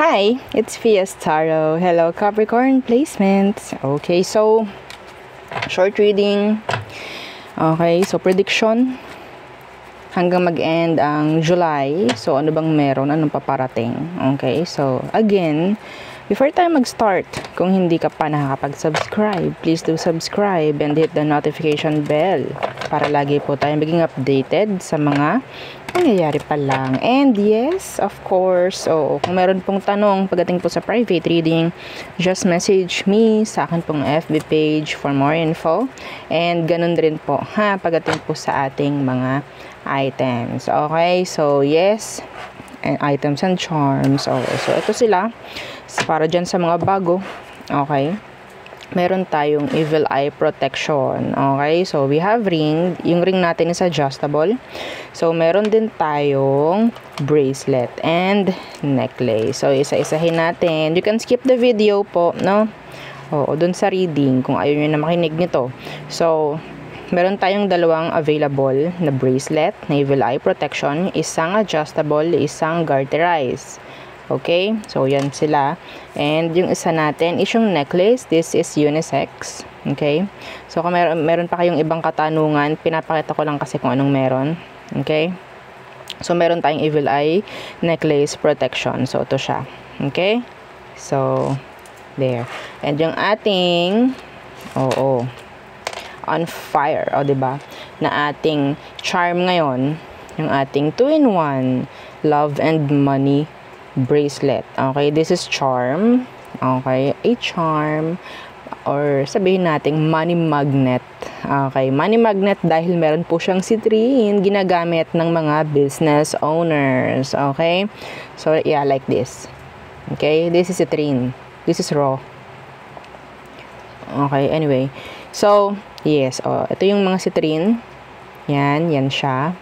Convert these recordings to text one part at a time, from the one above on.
Hi, it's Fias Taro. Hello, Capricorn placements. Okay, so short reading. Okay, so prediction hanggang mag-end ang July. So ano bang meron? Anong paparating? Okay, so again, before tayo mag-start, kung hindi ka pa nakakapag-subscribe, please do subscribe and hit the notification bell para lagi po tayo maging updated sa mga nangyayari pa lang. And yes, of course, kung meron pong tanong pagdating po sa private reading, just message me sa akin pong FB page for more info. And ganun rin po, pagdating po sa ating mga items. Okay, so yes, and items and charms. So ito sila. Para dyan sa mga bago. Okay. Meron tayong Evil Eye Protection. Okay, so we have ring. Yung ring natin is adjustable. So meron din tayong bracelet and necklace. So isa-isahin natin. You can skip the video po, no? Dun sa reading kung ayaw nyo na makinig nito. So meron tayong dalawang available na bracelet na Evil Eye Protection. Isang adjustable, isang garterized. Okay, so yan sila. And yung isa natin is yung necklace. This is unisex. Okay, so kung meron pa kayong ibang katanungan, pinapakita ko lang kasi kung anong meron. Okay, so meron tayong Evil Eye necklace protection. So ito siya. Okay, so there. And yung ating on fire, diba, na ating charm ngayon, yung ating 2-in-1 love and money bracelet. Okay, this is charm. Okay, a charm or sabihin nating money magnet. Okay, money magnet dahil meron po siyang citrine, ginagamit ng mga business owners. Okay, so yeah, like this. Okay, this is citrine, this is raw. Okay, anyway, so yes, ito yung mga citrine. Yan siya.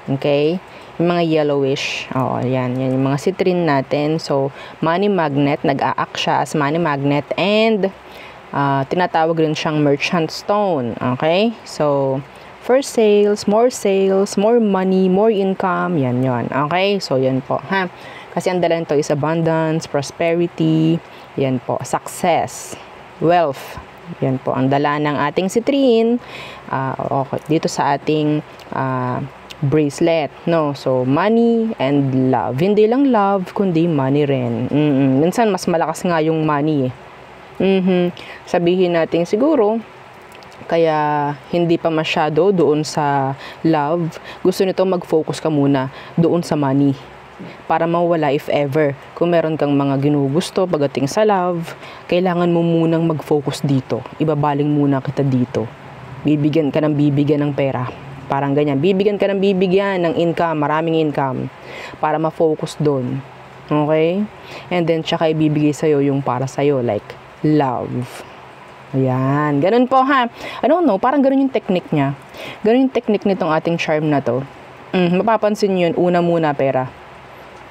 Okay, yung mga yellowish, yan yung mga citrine natin. So money magnet, nag-a-act siya as money magnet, and tinatawag rin siyang merchant stone. Okay, so for sales, more money, more income, yan yon. Okay, so yan po, kasi ang dala nito is abundance, prosperity, yan po, success, wealth. Yan po ang dala ng ating citrine okay, dito sa ating bracelet, no? So money and love, hindi lang love kundi money rin. Minsan mas malakas nga yung money sabihin natin siguro kaya hindi pa masyado doon sa love, gusto nito mag-focus ka muna doon sa money para mawala if ever. Kung meron kang mga ginugusto pagdating sa love, kailangan mo munang mag-focus dito, ibabaling muna kita dito, bibigyan ka ng pera. Parang ganyan. Bibigyan ka ng bibigyan ng income, maraming income, para ma-focus doon. Okay? And then, tsaka ibibigay sa'yo yung para sa'yo, like, love. Ayan. Ganun po, I don't know, parang ganun yung technique niya. Ganun yung technique nitong ating charm na to. Mapapansin nyo yun, una muna pera.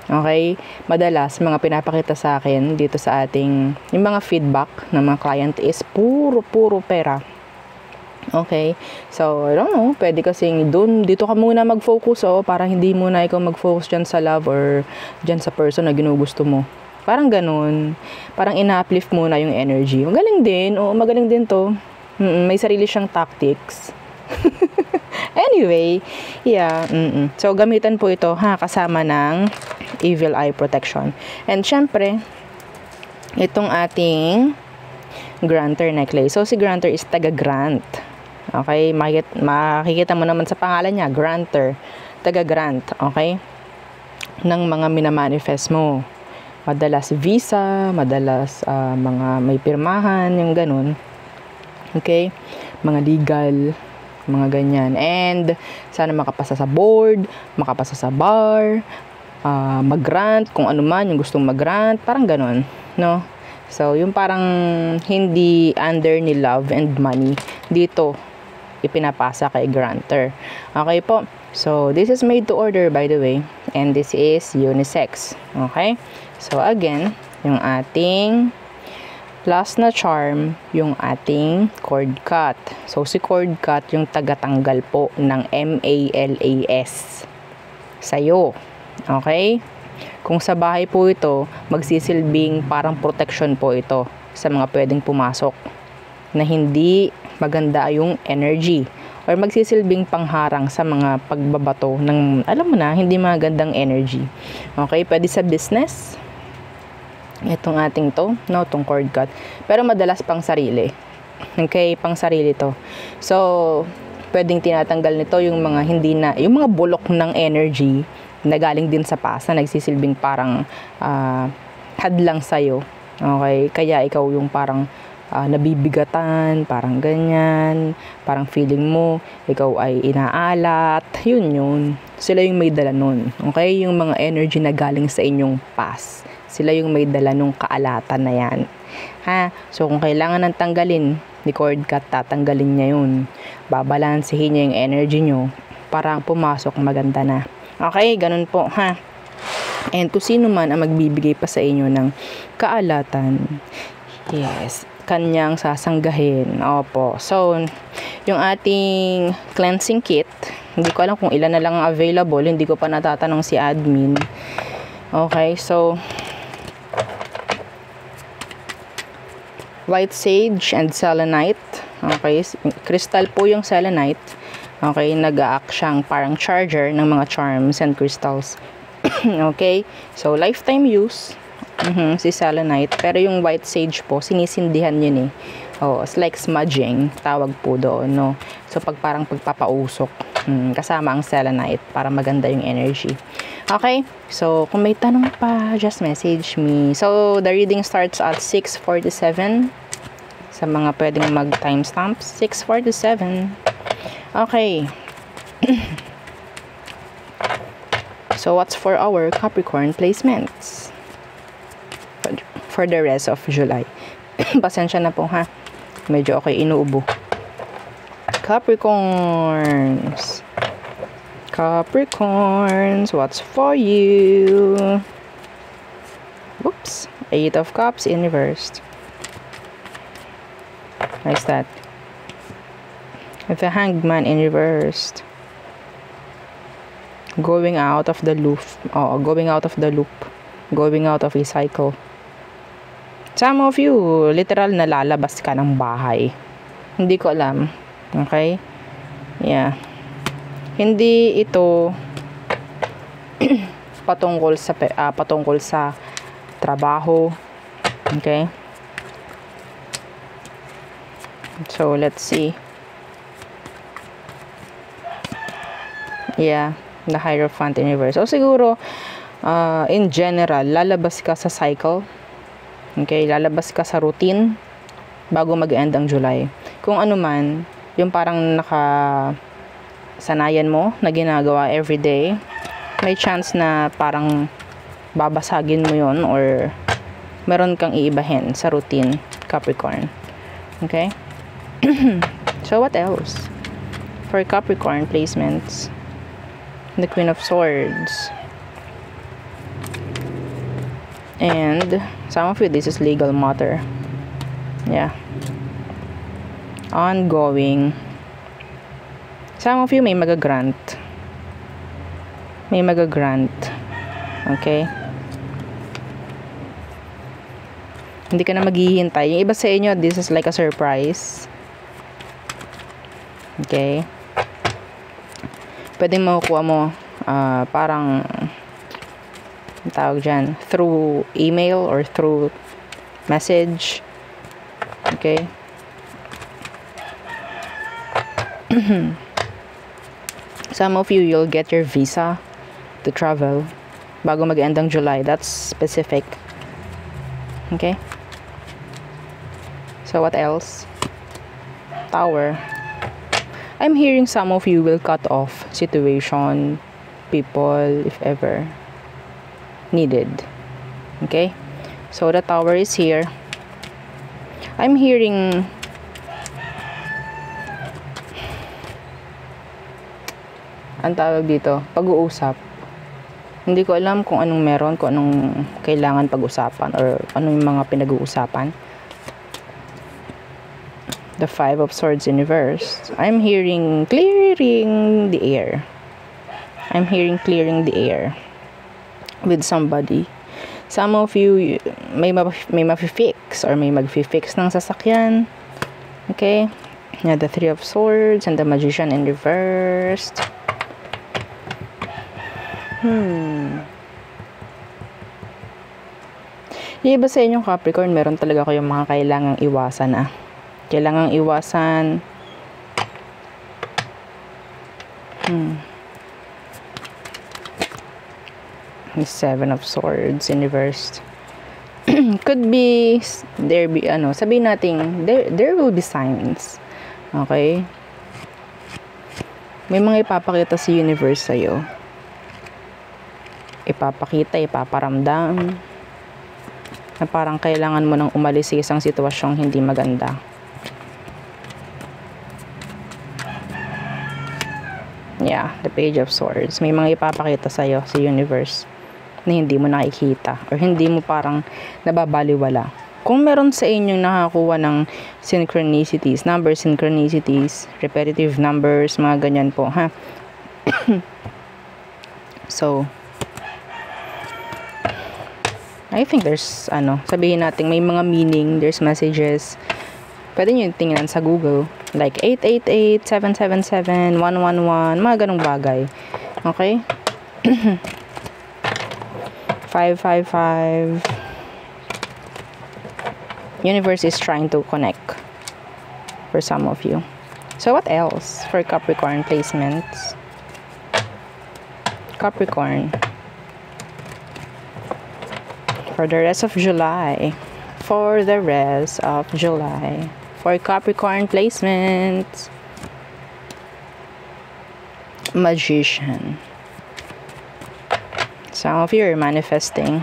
Okay? Madalas, mga pinapakita sa akin dito sa ating, yung mga feedback ng mga client is puro pera. Okay, so I don't know, pwede kasing dito ka muna mag-focus para hindi muna ikaw mag-focus dyan sa love or dyan sa person na ginugusto mo. Parang ganun, parang ina-uplift muna yung energy. Magaling din, magaling din to. May sarili siyang tactics. Anyway, yeah, so gamitan po ito kasama ng Evil Eye Protection. And syempre, itong ating Granter necklace. So si Granter is taga-grant. Okay, makikita mo naman sa pangalan niya, granter, taga-grant, okay, ng mga minamanifest mo. Madalas visa, madalas mga may pirmahan, yung ganun. Okay, mga legal, mga ganyan. And sana makapasa sa board, makapasa sa bar, mag-grant, kung ano man yung gustong mag-grant, parang ganun, no? So, yung parang hindi under ni love and money, dito ipinapasa kay granter. Okay po. So, this is made to order, by the way. And this is unisex. Okay? So, again, yung ating plus na charm, yung ating cord cut. So, si cord cut, yung tagatanggal po ng MALAS sa'yo. Okay? Kung sa bahay po ito, magsisilbing parang protection po ito sa mga pwedeng pumasok na hindi maganda yung energy, or magsisilbing pangharang sa mga pagbabato ng, alam mo na, hindi magandang energy. Okay, pwede sa business. Itong ating to, no, itong cord cut. Pero madalas pang sarili. Okay, pang sarili to. So, pwedeng tinatanggal nito yung mga hindi na, yung mga bulok ng energy na galing din sa past na nagsisilbing parang hadlang sa'yo. Okay, kaya ikaw yung parang nabibigatan, parang ganyan, parang feeling mo, ikaw ay inaalat, yun. Sila yung may dala nun. Okay, yung mga energy na galing sa inyong past. Sila yung may dala nung kaalatan na yan. Ha? So, kung kailangan ng tanggalin, ni cord cut, tatanggalin niya yun. Babalansihin niya yung energy nyo para pumasok maganda na. Okay, ganun po, ha? And kung sino man ang magbibigay pa sa inyo ng kaalatan, yes, kanyang sasanggahin. Opo. So, yung ating cleansing kit, hindi ko alam kung ilan na lang ang available. Hindi ko pa natatanong si admin. Okay, so, white sage and selenite. Okay, crystal po yung selenite. Okay, nag-a-act siyang parang charger ng mga charms and crystals. Okay, so lifetime use. Si selenite. Pero yung white sage po, sinisindihan yun eh. Oh, it's like smudging, tawag po doon, no? So, parang pagpapausok, kasama ang selenite para maganda yung energy. Okay? So, kung may tanong pa, just message me. So, the reading starts at 6:47. Sa mga pwedeng mag-timestamp, 6:47. Okay. So, what's for our Capricorn placements for the rest of July? Pasensya na po, ha? Medyo okay, inuubo. Capricorns, what's for you? Whoops. 8 of Cups in reversed. What's that? The Hangman in reversed. Going out of the loop. Oh, going out of the loop. Going out of a cycle. Some of you, literal nalalabas ka ng bahay. Hindi ko alam. Okay? Yeah. Hindi ito patungkol sa trabaho. Okay? So, let's see. Yeah. The Hierophant in reverse. So, siguro, in general, lalabas ka sa cycle. Okay, lalabas ka sa routine bago mag-end ang July. Kung ano man, yung parang nakasanayan mo na ginagawa everyday, may chance na parang babasagin mo yon or meron kang iibahin sa routine, Capricorn. Okay? So, what else? For Capricorn placements, the Queen of Swords. And some of you, this is legal matter. Yeah. Ongoing. Some of you may mag-grant. Okay? Hindi ka na maghihintay. Yung iba sa inyo, this is like a surprise. Okay? Pwedeng makukuha mo parang tawag dyan, through email or through message. Okay? Some of you, you'll get your visa to travel bago mag-end ang July. That's specific. Okay? So, what else? Tower. I'm hearing some of you will cut off situation, people, if ever needed. Okay? So, the Tower is here. I'm hearing ang tawag dito, pag-uusap. Hindi ko alam kung anong meron, kung anong kailangan pag-usapan or anong mga pinag-uusapan. The Five of Swords in reverse. I'm hearing clearing the air. with somebody. Some of you, may mafi-fix or may magfi-fix ng sasakyan. Okay? Yeah, the Three of Swords and the Magician in reversed. Yung iba sa inyong Capricorn, meron talaga kayong mga kailangang iwasan Kailangang iwasan. The Seven of Swords in reversed. Could be, sabihin natin, there will be signs. Okay? May mga ipapakita si universe sa'yo. Ipaparamdam. Na parang kailangan mo nang umalis sa isang sitwasyong hindi maganda. Yeah, the Page of Swords. May mga ipapakita sa'yo si universe na hindi mo nakikita or hindi mo parang nababaliwala. Kung meron sa inyong nakakuha ng synchronicities, number synchronicities, repetitive numbers, mga ganyan po, ha? So, I think there's, sabihin natin, may mga meaning, there's messages. Pwede nyo tingnan sa Google. Like 888, 777, 111, mga ganong bagay. Okay? 555. Universe is trying to connect for some of you. So what else for Capricorn placements? Capricorn. For the rest of July. For the rest of July. For Capricorn placements. Magician. Some of you are manifesting.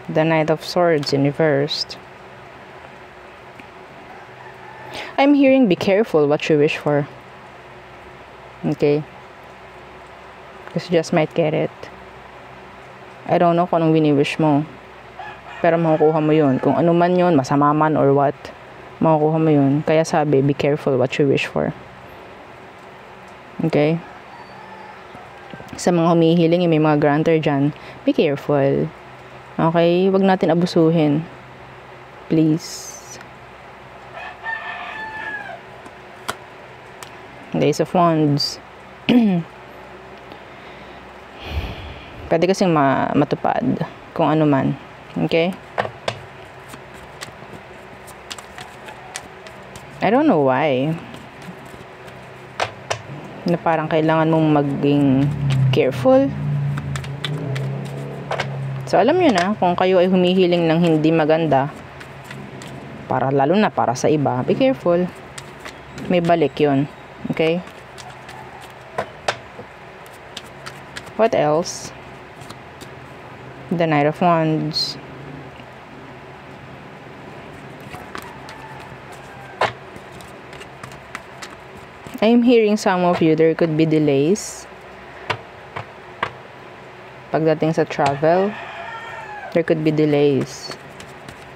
The Knight of Swords in reversed. I'm hearing be careful what you wish for. Okay? Because you just might get it. I don't know kung anong wini-wish mo. Pero makukuha mo yun. Kung ano man yun, masama man or what, makukuha mo yun. Kaya sabi, be careful what you wish for. Okay? Sa mga humihiling, may mga granter dyan, be careful. Okay? Wag natin abusuhin. Please. Ace of Wands. Pwede kasing matupad kung ano man. Okay? I don't know why. Na parang kailangan mong maging careful. So, alam nyo na, kung kayo ay humihiling ng hindi maganda, lalo na para sa iba, be careful. May balik yun. Okay? What else? The Knight of Wands. I'm hearing some of you, there could be delays. Pagdating sa travel, there could be delays.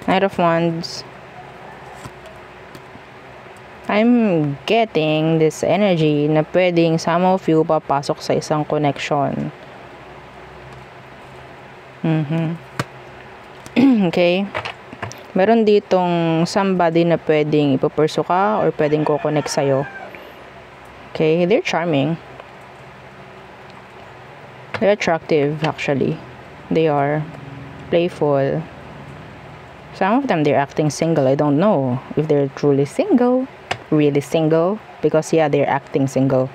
Knight of Wands. I'm getting this energy na pwedeng some of you papasok sa isang connection. Okay? Meron ditong somebody na pwedeng ipupursu ka or pwedeng ko-connect sa'yo. Okay? They're charming. They're attractive, actually. They are playful. Some of them, they're acting single. I don't know if they're truly single. Really single. Because, yeah, they're acting single.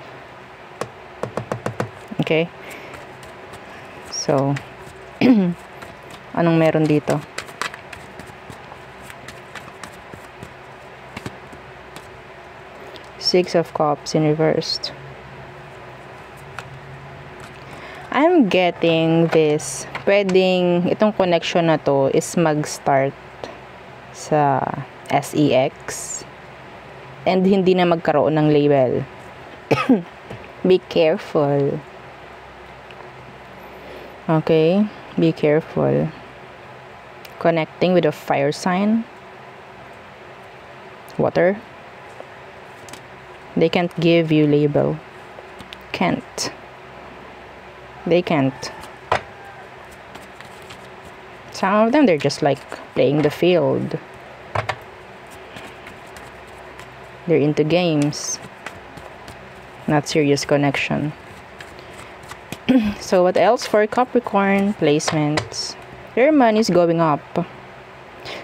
Okay? So, anong meron dito? Six of Cups in reversed. I'm getting this. Pwedeng, itong connection na to is mag-start sa SEX. And hindi na magkaroon ng label. Be careful. Okay? Be careful. Connecting with a fire sign. Water. They can't give you label. Can't. They can't. Some of them, they're just like playing the field. They're into games, not serious connection. So what else for Capricorn placements? Your money is going up.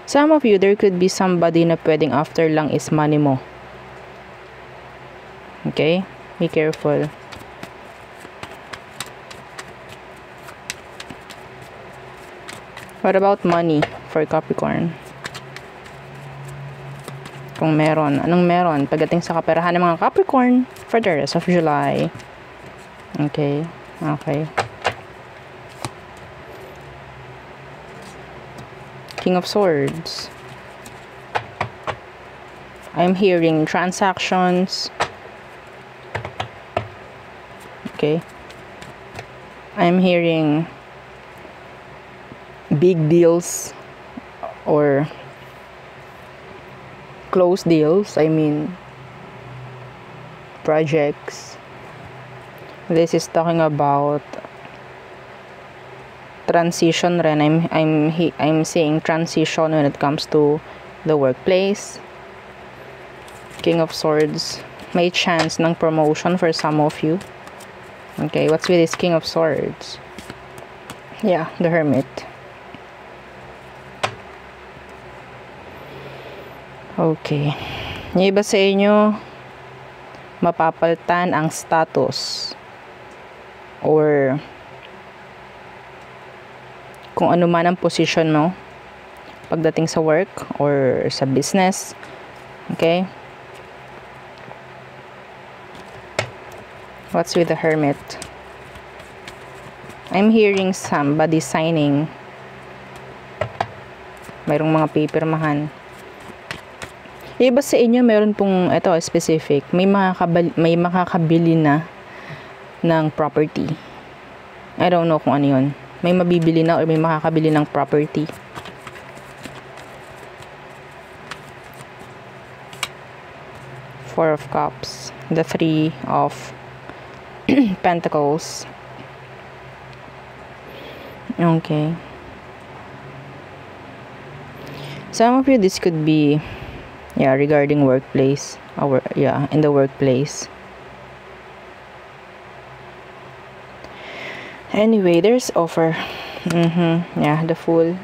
Some of you, there could be somebody na pwedeng after lang is money mo. Okay? Be careful. What about money for Capricorn? Kung meron, anong meron pagdating sa kaperahan ng mga Capricorn for the rest of July? Okay, okay. King of Swords. I'm hearing transactions. Okay. I'm hearing big deals or close deals. I mean, projects. This is talking about transition rin. I'm seeing transition when it comes to the workplace. King of Swords. May chance ng promotion for some of you. Okay, what's with this King of Swords? Yeah, the Hermit. Okay. Yung iba sa inyo, mapapalitan ang status or kung ano man ang position mo pagdating sa work or sa business. Okay? What's with the Hermit? I'm hearing somebody signing. Mayroong mga pipirmahan. Iba sa inyo, meron pong, ito, specific. May makakabili na ng property. I don't know kung ano yun. May mabibili na or may makakabili ng property. Four of Cups. The Three of Pentacles. Okay. Some of you, this could be, yeah, regarding workplace. In the workplace. Anyway, there's offer. Yeah, the Fool.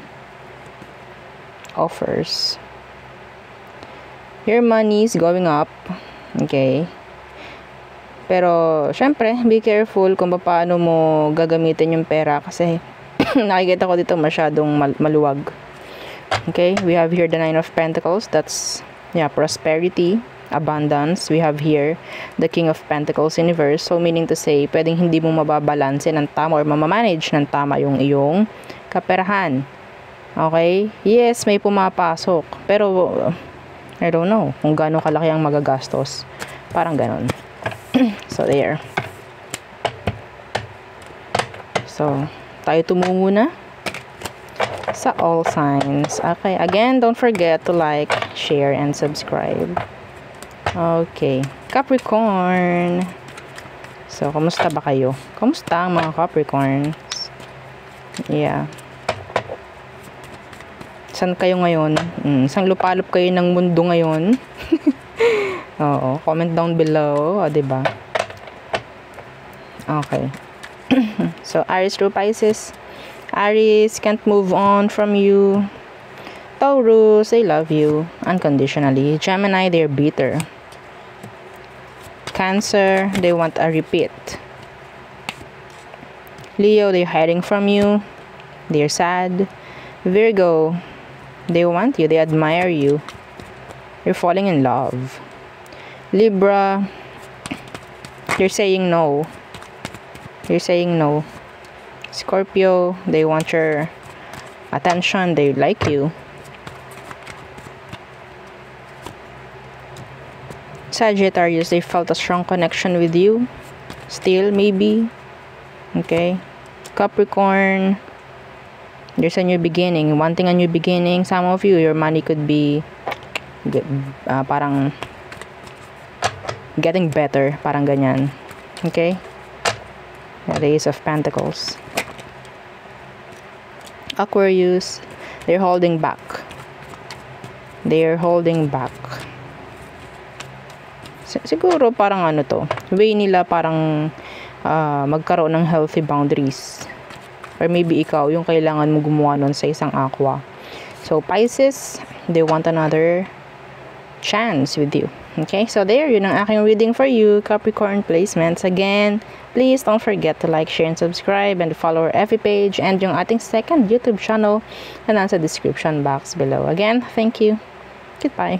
Offers. Your money is going up. Okay. Pero, syempre, be careful kung paano mo gagamitin yung pera kasi nakikita ko dito masyadong maluwag. Okay, we have here the Nine of Pentacles. That's, yeah, prosperity, abundance. We have here the King of Pentacles Universe. So, meaning to say, pwedeng hindi mo mababalanse ng tama or mamamanage ng tama yung iyong kaperahan. Okay? Yes, may pumapasok. Pero, I don't know kung gaano kalaki ang magagastos. Parang ganon. So, there. So, tayo tumungo na sa all signs. Okay, again, don't forget to like, share, and subscribe. Okay, Capricorn. So, kamusta ba kayo? Kamusta ang mga Capricorns? Yeah. Saan kayo ngayon? Saan lupalop kayo ng mundo ngayon? Oo, comment down below. O, diba? Okay. So, Aries through Pisces. Aries can't move on from you. Taurus, they love you unconditionally. Gemini, they're bitter. Cancer, they want a repeat. Leo, they're hiding from you. They're sad. Virgo, they want you. They admire you. You're falling in love. Libra, you're saying no. You're saying no. Scorpio, they want your attention. They like you. Sagittarius, they felt a strong connection with you. Still, maybe. Okay. Capricorn, there's a new beginning. Wanting a new beginning. Some of you, your money could be parang getting better. Parang ganyan. Okay. The Ace of Pentacles. Aquarius, they're holding back. They're holding back. Siguro parang ano to, way nila parang magkaroon ng healthy boundaries. Or maybe ikaw, yung kailangan mo gumawa nun sa isang aqua. So, Pisces, they want another chance with you. Okay, so there, yun ang aking reading for you, Capricorn placements. Again, please don't forget to like, share, and subscribe, and follow our FB page, and yung ating second YouTube channel na nasa description box below. Again, thank you. Goodbye.